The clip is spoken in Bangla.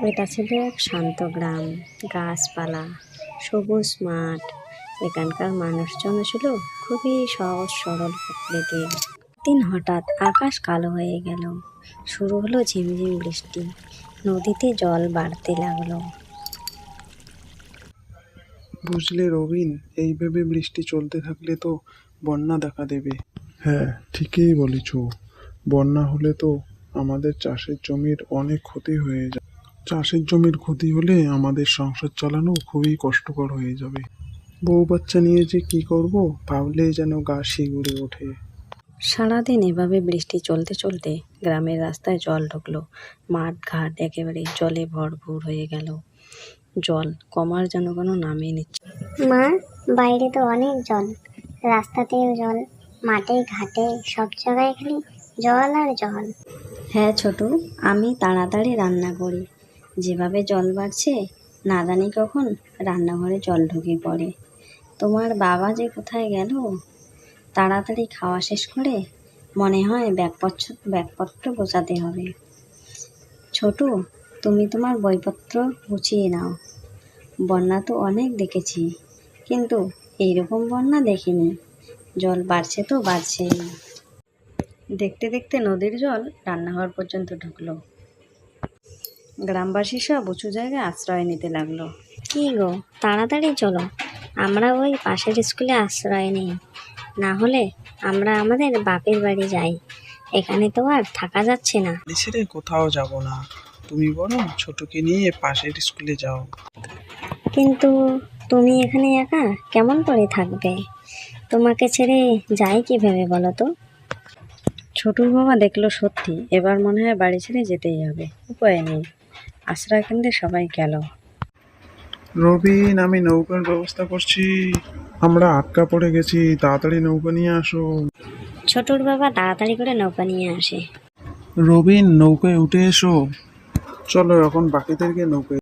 এটা ছিল এক শান্ত গ্রাম, গাছপালা, সবুজ মাঠ। এখানকার মানুষজন ছিল খুবই সহজ সরল প্রকৃতির। দিন হঠাৎ আকাশ কালো হয়ে গেল, শুরু হলো ঝিমঝিম বৃষ্টি, নদীতে জল বাড়তে লাগলো। বুঝলে রবিন, এইভাবে বৃষ্টি চলতে থাকলে তো বন্যা দেখা দেবে। হ্যাঁ, ঠিকই বলেছ। বন্যা হলে তো আমাদের চাষের জমির অনেক ক্ষতি হয়ে যাবে। চাষের জমির ক্ষতি হলে আমাদের সংসার চালানো খুবই কষ্টকর হয়ে যাবে। বউ বাচ্চা নিয়ে যে কি করব ভাবলেই যেন গা শিউরে ওঠে। সারাদিন এভাবে বৃষ্টি চলতে চলতে গ্রামের রাস্তায় জল ঢুকলো। মাঠ ঘাট একেবারে জলে ভরপুর হয়ে গেল। জল কমার যেন কোনো নামই নিচ্ছে। মা, বাইরে তো অনেক জল, রাস্তাতেও জল, মাঠে ঘাটে সব জায়গায় খালি জল আর জল। হ্যাঁ ছোটু, আমি তাড়াতাড়ি রান্না করি। যেভাবে জল বাড়ছে না জানি কখন রান্নাঘরে জল ঢুকে পড়ে। তোমার বাবা যে কোথায় গেল, তাড়াতাড়ি খাওয়া শেষ করে মনে হয় ব্যাগপত্র গোছাতে হবে। ছোটু, তুমি তোমার বইপত্র গুছিয়ে নাও। বন্যা তো অনেক দেখেছি, কিন্তু এইরকম বন্যা দেখিনি। জল বাড়ছে তো বাড়ছেই। দেখতে দেখতে নদীর জল রান্নাঘর পর্যন্ত ঢুকলো। গ্রামবাসী সব উঁচু জায়গায় আশ্রয় নিতে লাগলো। কি গো, তাড়াতাড়ি চলো, আমরা ওই পাশের স্কুলে আশ্রয় নিই। না হলে আমরা আমাদের বাপের বাড়ি যাই, এখানে তো আর থাকা যাচ্ছে না। বাড়ি ছেড়ে কোথাও যাব না, তুমি বরং ছোটকে নিয়ে পাশের স্কুলে যাও। কিন্তু তুমি এখানে একা কেমন করে থাকবে? তোমাকে ছেড়ে যাই কিভাবে বলো তো? ছোটুর বাবা দেখলো সত্যি এবার মনে হয় বাড়ি ছেড়ে যেতেই হবে, উপায় নেই। আশ্রয় কেন্দ্রে সবাই গেল। রবিন, আমি নৌকার ব্যবস্থা করছি। আমরা আটকা পড়ে গেছি, তাড়াতাড়ি নৌকা নিয়ে আসো। ছোটুর বাবা তাড়াতাড়ি করে নৌকা নিয়ে আসে। রবিন, নৌকায় উঠে এসো। চলো এখন বাকিদেরকে নৌকায়